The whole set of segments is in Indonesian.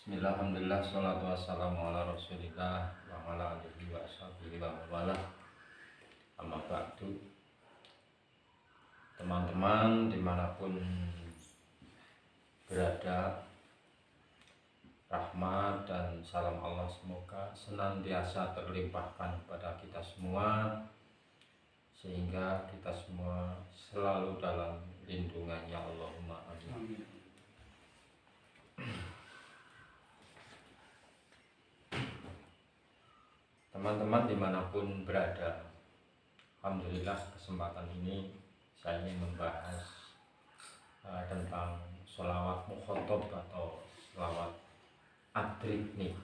Bismillah, alhamdulillah, salatu wassalamu ala rasulillah wa ala alihi wa sahbihi wa mawalah. Amma ba'du. Teman-teman dimanapun berada, rahmat dan salam Allah semoga senantiasa terlimpahkan kepada kita semua, sehingga kita semua selalu dalam lindungannya. Allahumma amin. Teman-teman dimanapun berada, alhamdulillah kesempatan ini saya ingin membahas tentang sholawat mukhotob atau sholawat adrik nih.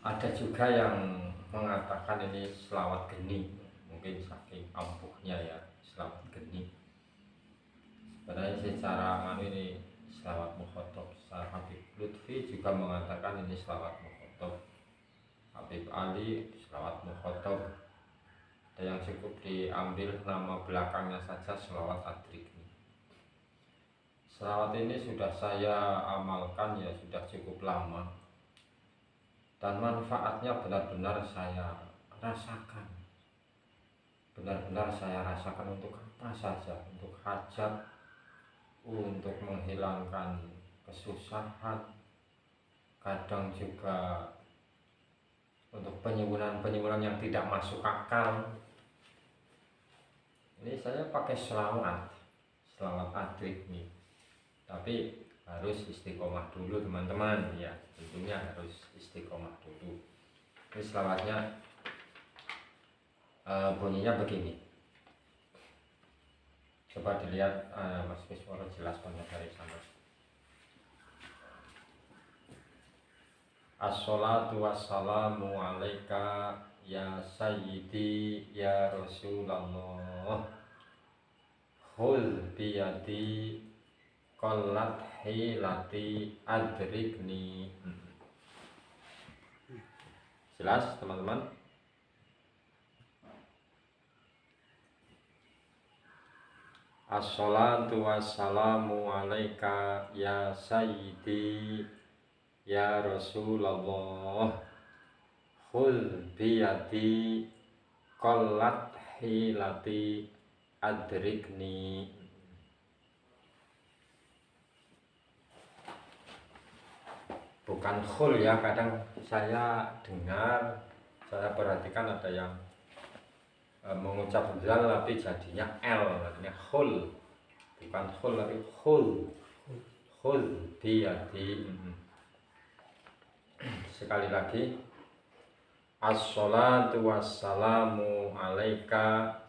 Ada juga yang mengatakan ini sholawat geni, mungkin saking ampuhnya ya sholawat geni. Sebenarnya secara ini sholawat mukhotob. Habib Lutfi juga mengatakan ini sholawat mukhotob. Habib Ali sholawat mukhotob. Ada yang cukup diambil nama belakangnya saja sholawat adrik. Sholawat ini sudah saya amalkan ya sudah cukup lama, dan manfaatnya benar-benar saya rasakan. Benar-benar saya rasakan untuk apa saja, untuk hajat, untuk menghilangkan kesusahan, kadang juga untuk penyembuhan yang tidak masuk akal. Ini saya pakai sholawat adrik nih, tapi harus istiqomah dulu teman-teman ya, tentunya harus istiqomah dulu. Ini sholawatnya bunyinya begini, coba dilihat Mas Kisworo jelaskan dari sana. Assalatu wassalamu alaika ya sayyidi ya Rasulullah, khul biyadi qallat hilati adrikni. Jelas teman-teman? Assalatu wassalamu alaika ya sayyidi ya Rasulullah, khul biyadi qallat hilati adrikni. Bukan khul ya, kadang saya dengar, saya perhatikan ada yang mengucap zal tapi jadinya L, artinya khul. Bukan khul tapi khul. Khul biyadi. Sekali lagi, assalatu wassalamu alaika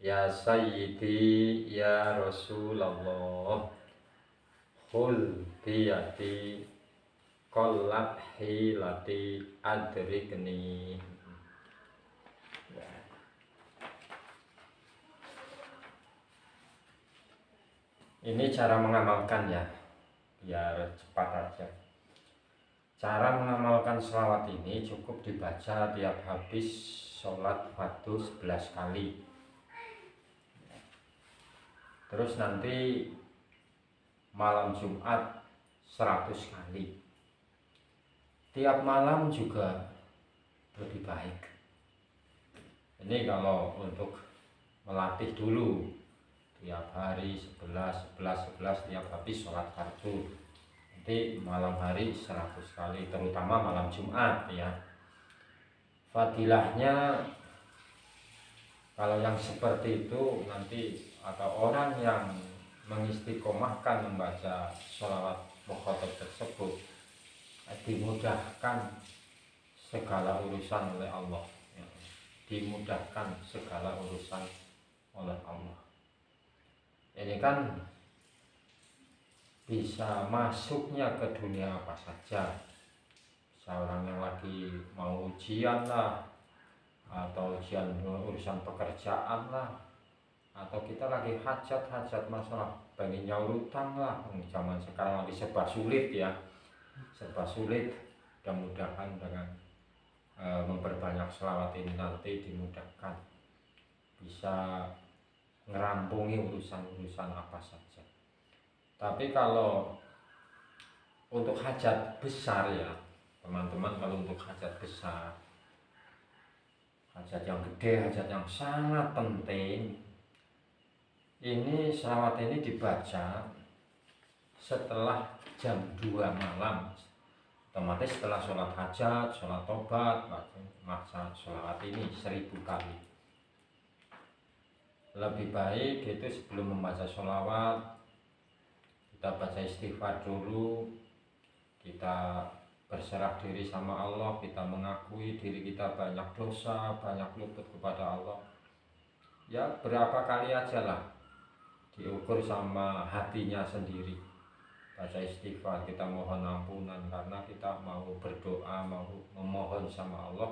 ya sayyidi ya Rasulullah, khul biyadi qallat hilati adrikni. Ini cara mengamalkan ya, biar cepat aja. Cara mengamalkan sholawat ini cukup dibaca tiap habis sholat fardu 11 kali. Terus nanti malam Jumat 100 kali. Tiap malam juga lebih baik. Ini kalau untuk melatih dulu, tiap hari 11 tiap habis sholat fardu. Nanti malam hari 100 kali, terutama malam Jumat ya. Fadilahnya kalau yang seperti itu nanti atau orang yang mengistiqomahkan membaca sholawat mukhotob tersebut dimudahkan segala urusan oleh Allah ya. Dimudahkan segala urusan oleh Allah. Ini kan bisa masuknya ke dunia apa saja. Seorang yang lagi mau ujian lah, atau urusan pekerjaan lah, atau kita lagi hajat masalah pengen nyaur utang lah. Zaman sekarang lagi serba sulit ya, serba sulit. Mudah-mudahan dengan memperbanyak sholawat ini nanti dimudahkan, bisa ngerampungi urusan-urusan apa saja. Tapi kalau untuk hajat besar ya teman-teman, kalau untuk hajat besar, hajat yang gede, hajat yang sangat penting, ini selawat ini dibaca setelah jam 2 malam, otomatis setelah sholat hajat, sholat tobat, baca selawat ini 1000 kali. Lebih baik itu sebelum membaca sholawat kita baca istighfar dulu, kita berserah diri sama Allah, kita mengakui diri kita banyak dosa, banyak luput kepada Allah. Ya berapa kali aja lah, diukur sama hatinya sendiri. Baca istighfar, kita mohon ampunan karena kita mau berdoa, mau memohon sama Allah.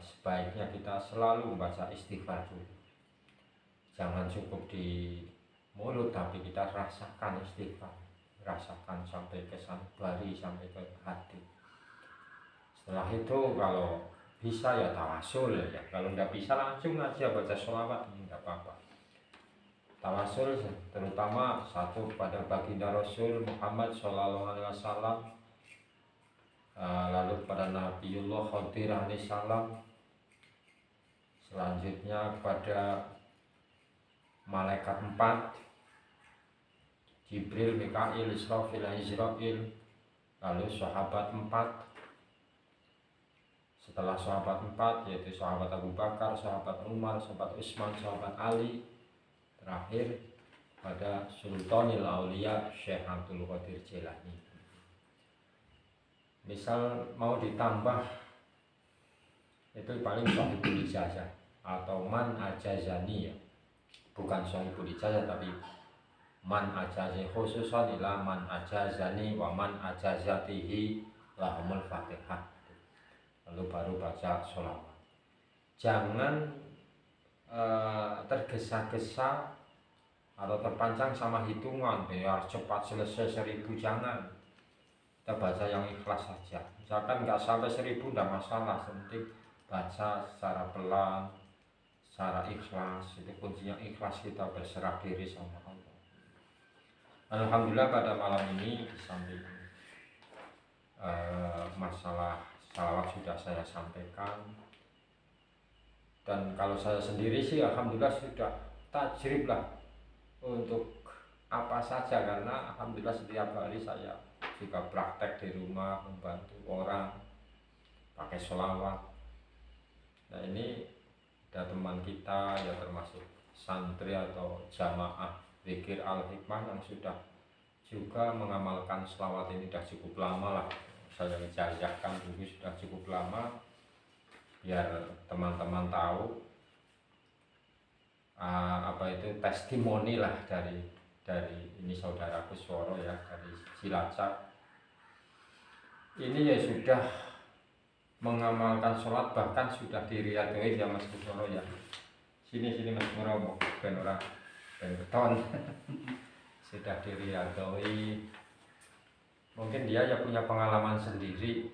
Sebaiknya kita selalu membaca istighfar dulu. Jangan cukup di mulut tapi kita rasakan istighfar, rasakan sampai ke sanubari, sampai ke hati. Setelah itu kalau bisa ya tawasul ya, kalau nggak bisa langsung aja baca sholawat, nggak apa-apa. Tawasul terutama satu pada baginda Rasul Muhammad SAW, lalu pada Nabiullah Khidir alaihissalam, selanjutnya kepada malaikat 4, Jibril, Mikail, Israfil, Izrail, lalu sahabat 4. Setelah sahabat 4 yaitu sahabat Abu Bakar, sahabat Umar, sahabat Utsman, sahabat Ali, terakhir pada Sultanil Aulia Syekh Abdul Qadir Jilani. Misal mau ditambah itu paling sahibul ijazah atau man ajazani ya, bukan sahibul ijazah tapi man ajazi, khususan ila man ajazani wa man ajazatihi lahumul fatihah, lalu baru baca sholawat. Jangan tergesa-gesa atau terpancang sama hitungan biar cepat selesai 1000, jangan. Kita baca yang ikhlas saja, misalkan nggak sampai 1000 nggak masalah, penting baca secara pelan, secara ikhlas. Itu kuncinya ikhlas, kita berserah diri sama Allah. Alhamdulillah pada malam ini di samping masalah salawat sudah saya sampaikan, dan kalau saya sendiri sih alhamdulillah sudah tajrib lah untuk apa saja, karena alhamdulillah setiap hari saya juga praktek di rumah membantu orang pakai sholawat. Nah ini ada teman kita ya, termasuk santri atau jamaah Zikir Al-Hikmah yang sudah juga mengamalkan selawat ini sudah cukup lama lah. Saya menjajakan dulu sudah cukup lama, biar teman-teman tahu apa itu testimoni lah dari ini saudara Kusworo ya, dari Cilacap. Ini ya sudah mengamalkan sholat, bahkan sudah diriadoi ya Mas Kusworo ya. Sini Mas Kusworo, ben ora beton. Sudah diriadoi. Mungkin dia ya punya pengalaman sendiri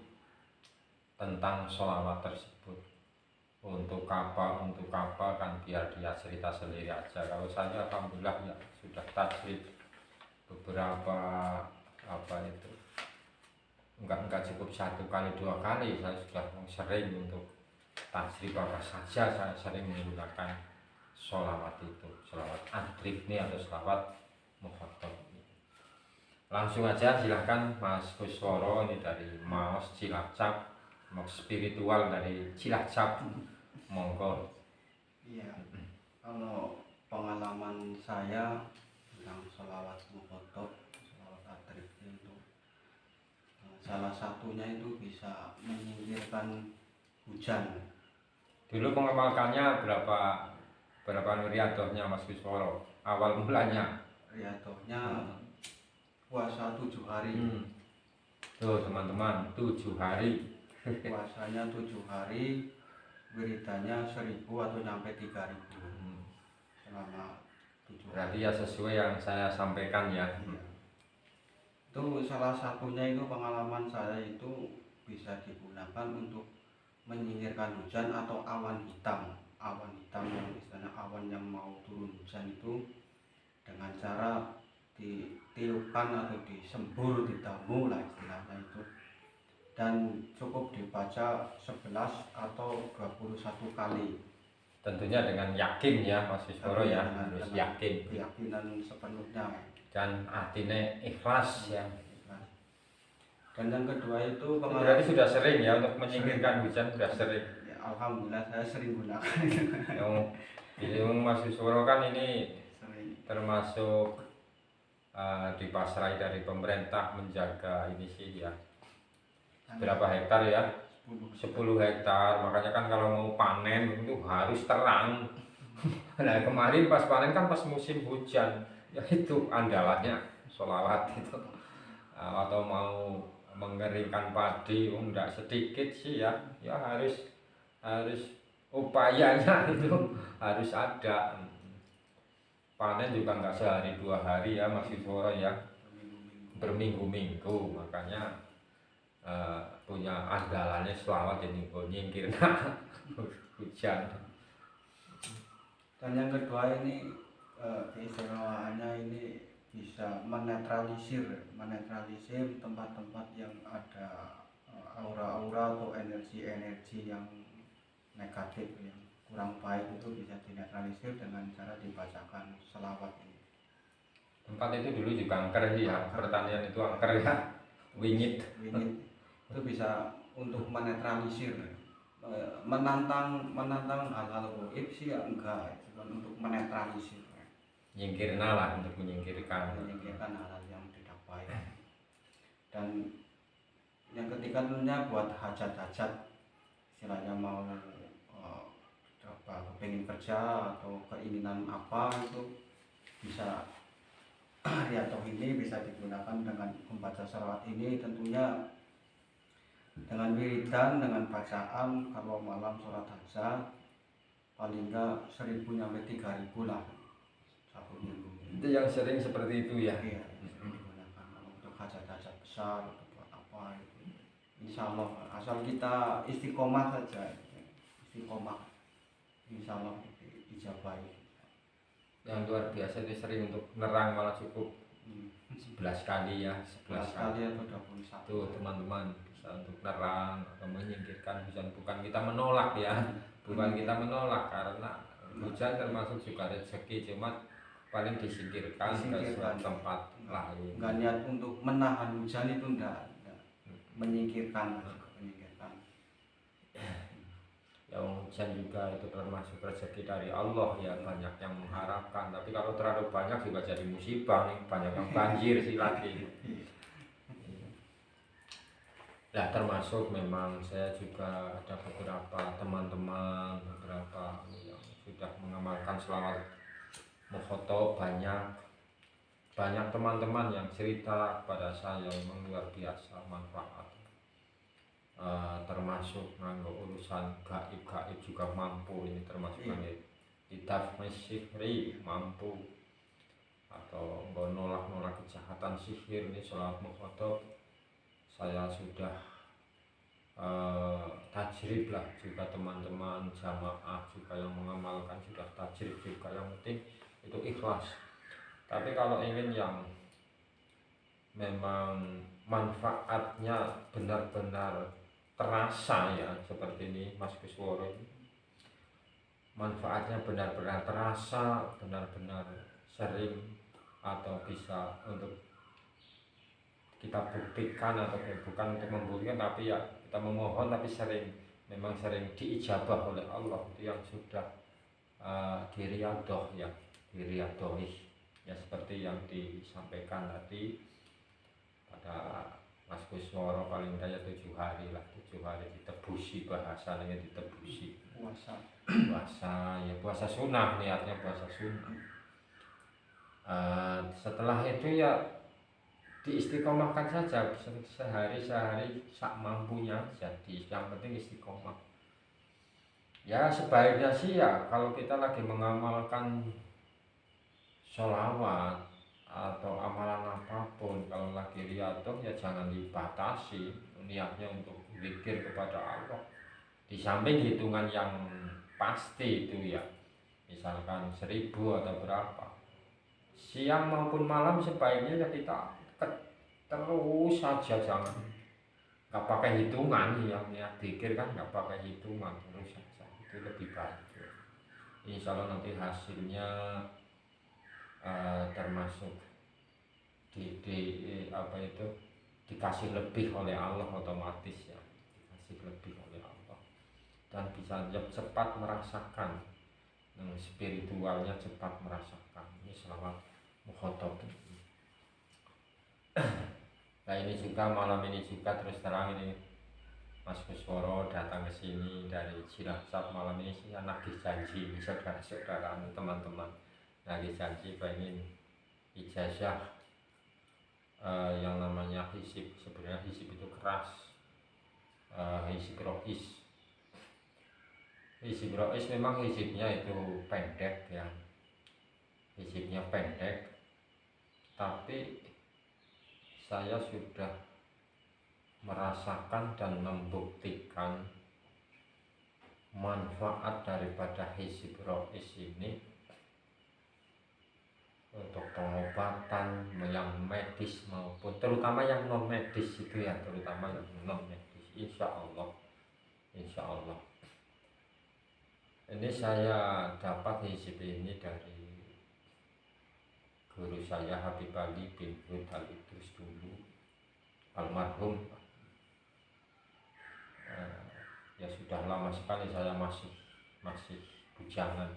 tentang sholawat tersebut. Untuk apa kan biar dia cerita sendiri aja. Kalau saya alhamdulillah ya sudah tajwid beberapa enggak cukup 1 kali 2 kali, saya sudah sering untuk tajwid apa saja saya sering menggunakan sholawat itu, sholawat adribni atau sholawat mukhottab. Langsung aja silahkan Mas Kusworo, ini dari Maos Cilacap, Maos spiritual dari Cilacap, monggo. Iya, kalau pengalaman saya tentang sholawat mukhottab, sholawat adrib itu salah satunya itu bisa menyingkirkan hujan. Dulu mengamalkannya berapa riadohnya Mas Kusworo? Awal mulanya? Riadohnya puasa 7 hari. Tuh teman-teman, 7 hari. Puasanya 7 hari, wiridannya 1000 atau nyampe 3000 selama 7 hari. Berarti ya sesuai yang saya sampaikan ya. Iya. Itu salah satunya itu pengalaman saya itu bisa digunakan untuk menyingkirkan hujan atau awan hitam. Awan hitam yang istilahnya awan yang mau turun hujan itu dengan cara ditiupkan atau disembur, didamu lah istilahnya itu, dan cukup dibaca 11 atau 21 kali. Tentunya dengan yakin ya Mas Isworo ya, harus yakin keyakinan sepenuhnya dan artinya ikhlas ya. Dan yang kedua itu berarti sudah sering ya untuk menyingkirkan hujan, sudah sering ya, alhamdulillah saya sering gunakan. yang Mas Isworo kan ini sering. termasuk dipasrai dari pemerintah menjaga ini sih ya. Berapa hektar ya? 10 hektar, makanya kan kalau mau panen itu harus terang. Nah kemarin pas panen kan pas musim hujan, ya itu andalannya sholawat itu. Atau mau mengeringkan padi, enggak sedikit sih ya, ya harus upayanya itu harus ada. Panen juga enggak sehari 2 hari ya Mas Isworo ya, berminggu-minggu, makanya punya andalannya selawat ini nyingkir hujan. Dan yang kedua ini keistimewaannya ini bisa menetralisir tempat-tempat yang ada aura-aura atau energi-energi yang negatif yang kurang baik, itu bisa dinetralisir dengan cara dibacakan selawat ini. Tempat itu dulu juga angker sih ya, pertanian itu angker ya, wingit itu bisa untuk menetralisir, menantang hal-hal gaib sih ya enggak, cuma untuk menetralisir, nyingkirna lah, untuk menyingkirkan hal-hal yang tidak baik. Dan yang ketiga tentunya buat hajat-hajat, istilahnya mau kepingin kerja atau keinginan apa, itu bisa riatoh ini bisa digunakan dengan membaca salawat ini, tentunya dengan wiridan, dengan bacaan. Kalau malam sholat hajat paling enggak 1000 sampai 3000 lah satu minggu. Itu yang sering seperti itu ya. Iya, digunakan untuk hajat-hajat besar atau buat apa itu. Insya Allah asal kita istiqomah saja, insya Allah dijabahi. Yang luar biasa itu sering untuk nerang malah cukup 11 kali ya, 11 kali atau 21. Tuh teman-teman, bisa untuk nerang atau menyingkirkan hujan. Bukan kita menolak ya, bukan kita menolak, karena hujan termasuk juga rezeki, cuma paling disingkirkan ke suatu tempat lain. Enggak niat untuk menahan hujan itu, enggak. Menyingkirkan. Yang hujan juga itu termasuk rezeki dari Allah ya, banyak yang mengharapkan, tapi kalau terlalu banyak juga jadi musibah nih, banyak yang banjir sih lagi. Nah termasuk memang saya juga ada beberapa teman-teman, beberapa yang sudah mengamalkan selawat mukhotob, banyak teman-teman yang cerita kepada saya memang luar biasa manfaat. Termasuk nganggo urusan gaib juga mampu, ini termasuk kitab sihri mampu, atau nolak kejahatan sihir, ini selawat mukhotob saya sudah tajrib lah juga, teman-teman jamaah juga yang mengamalkan sudah tajrib juga. Yang penting itu ikhlas. Tapi kalau ingin yang memang manfaatnya benar-benar terasa ya, seperti ini Mas Isworo, manfaatnya benar-benar terasa, benar-benar sering, atau bisa untuk kita buktikan, atau bukan untuk membuktikan tapi ya kita memohon, tapi memang sering diijabah oleh Allah, itu yang sudah diriadoh ya, diriadohi ya, seperti yang disampaikan tadi pada Mas Isworo, paling daya 7 hari lah, 7 hari ditebusi, bahasanya ditebusi, puasa ya, puasa sunnah, niatnya puasa sunnah. Setelah itu ya diistiqomahkan saja, sehari sak mampunya jadi, yang penting istiqomah. Ya sebaiknya sih ya kalau kita lagi mengamalkan sholawat atau amalan apapun, kalau lagi riadoh ya jangan dibatasi niatnya untuk zikir kepada Allah. Di samping hitungan yang pasti itu ya, misalkan 1000 atau berapa, siang maupun malam sebaiknya ya kita terus saja, jangan nggak pakai hitungan. Yang pikir kan nggak pakai hitungan, terus saja itu lebih baik. Insya Allah nanti hasilnya termasuk apa itu dikasih lebih oleh Allah, otomatis ya dikasih lebih oleh Allah, dan bisa cepat merasakan spiritualnya, cepat merasakan. Ini selama mukhotob. Nah ini juga malam ini juga terus terang ini Mas Kusworo datang ke sini dari Cilacap malam ini sih nagih janji, saudara-saudara teman-teman nagih janji pengen ijazah yang namanya hizib. Sebenarnya hizib itu keras, hizib rois. Hizib rois memang hizibnya itu pendek ya, hizibnya pendek, tapi saya sudah merasakan dan membuktikan manfaat daripada hizib rois ini untuk pengobatan yang medis maupun terutama yang non medis itu ya, terutama yang non medis. Insya Allah ini saya dapat hizib ini dari guru saya Habib Ali bin Hudal Idrus dulu, almarhum. Ya sudah lama sekali saya masih bujangan.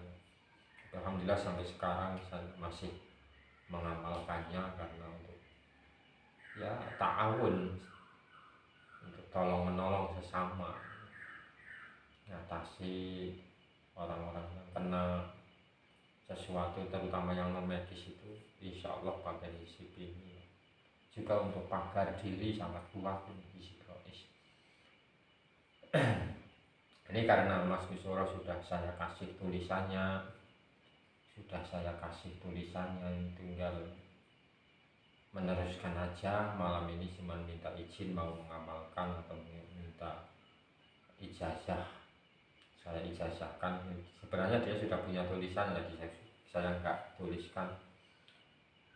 Alhamdulillah sampai sekarang saya masih mengamalkannya karena untuk ya ta'awun, untuk tolong menolong sesama, mengatasi orang-orang yang kena sesuatu terutama yang non medis itu. Insya Allah pakai hizib ini juga untuk pagar diri sangat kuat ini hizib rois. Ini karena Mas Kusworo sudah saya kasih tulisannya, tinggal meneruskan aja. Malam ini cuma minta izin mau mengamalkan atau minta ijazah, saya ijazahkan. Sebenarnya dia sudah punya tulisan, jadi saya nggak tuliskan.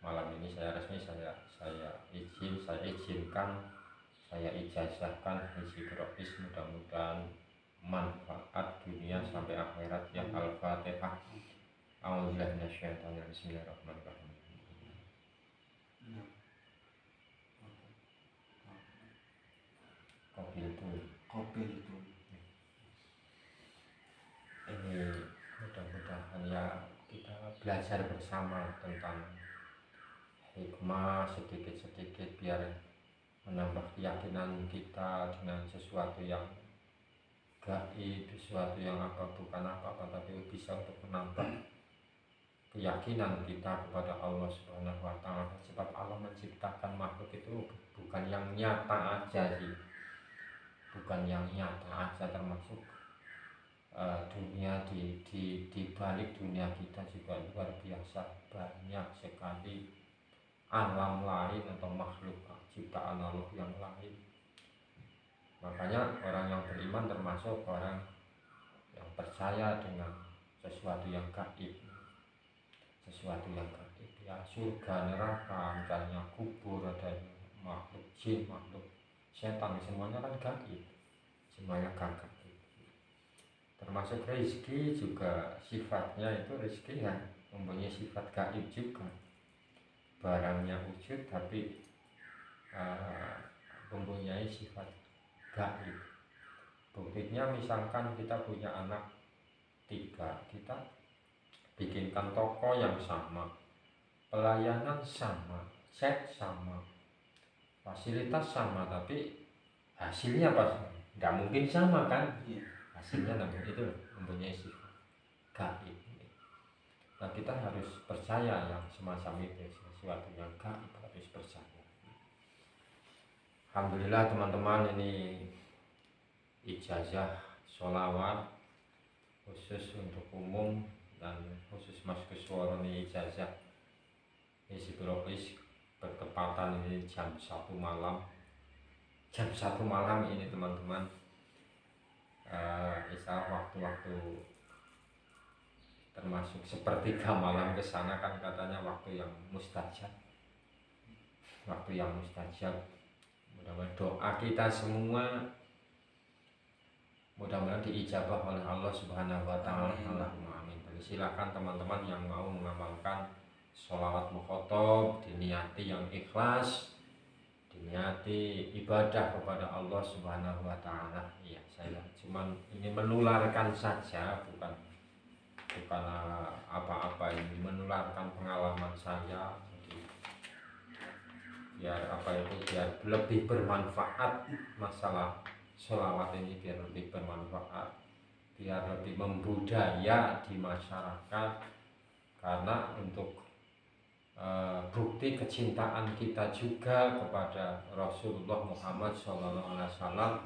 Malam ini saya resmi saya izinkan, saya ijazahkan hizib rois. Mudah-mudahan manfaat dunia sampai akhirat ya. Al-Fatihah. A'udzubillahi minasyaitonir rajim. Bismillahirrahmanirrahim. Kopi itu ini mudah-mudahan ya kita belajar bersama tentang hikmah sedikit-sedikit biar menambah keyakinan kita dengan sesuatu yang gaib, sesuatu yang bukan apa-apa, tapi bisa untuk menambah keyakinan kita kepada Allah Subhanahu wa Ta'ala. Sebab Allah menciptakan makhluk itu bukan yang nyata aja sih, termasuk dunia di balik dunia kita juga luar biasa banyak sekali alam lain atau makhluk ciptaan Allah yang lain. Makanya orang yang beriman termasuk orang yang percaya dengan sesuatu yang gaib, ya surga, neraka, misalnya kubur, ada makhluk jin, makhluk setan, semuanya kan gaib, semuanya gaib. Termasuk rezeki juga sifatnya itu, rezeki yang mempunyai sifat gaib juga, barangnya wujud tapi mempunyai sifat gaib. Buktinya misalkan kita punya anak 3, kita bikinkan toko yang sama, pelayanan sama, chat sama, fasilitas sama, tapi hasilnya pas nggak mungkin sama kan? Hasilnya namun itu mempunyai sifat gaib. Nah kita harus percaya yang semacam itu, sesuatu yang gaib harus percaya. Alhamdulillah teman-teman, ini ijazah sholawat khusus untuk umum dan khusus Mas Kusworo ini ijazah hizib rois bertepatan ini jam 1 malam. Jam 1 malam ini teman-teman, insya Allah waktu-waktu termasuk sepertiga malam ke sana kan katanya waktu yang mustajab. Waktu yang mustajab. Mudah-mudahan doa kita semua mudah-mudahan diijabah oleh Allah Subhanahu wa taala. Allahumma amin. Silakan teman-teman yang mau mengamalkan sholawat mukhotob, diniati yang ikhlas, diniati ibadah kepada Allah Subhanahu wa taala. Iya, saya cuman ini menularkan saja, bukan apa-apa, ini menularkan pengalaman saya. Jadi biar biar lebih bermanfaat masalah sholawat ini, biar lebih bermanfaat, biar lebih membudaya di masyarakat. Karena untuk bukti kecintaan kita juga kepada Rasulullah Muhammad SAW,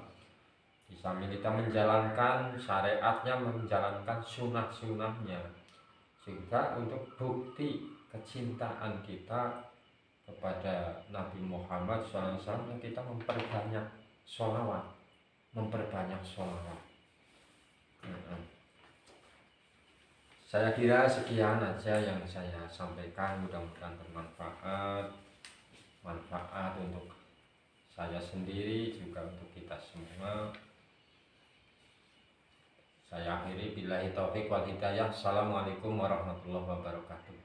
di samping kita menjalankan syariatnya, menjalankan sunnah-sunnahnya, juga untuk bukti kecintaan kita kepada Nabi Muhammad SAW, yang kita memperbanyak sholawat. Saya kira sekian aja yang saya sampaikan, mudah-mudahan bermanfaat, manfaat untuk saya sendiri juga untuk kita semua. Saya akhiri billahi taufiq wal hidayah. Assalamualaikum warahmatullahi wabarakatuh.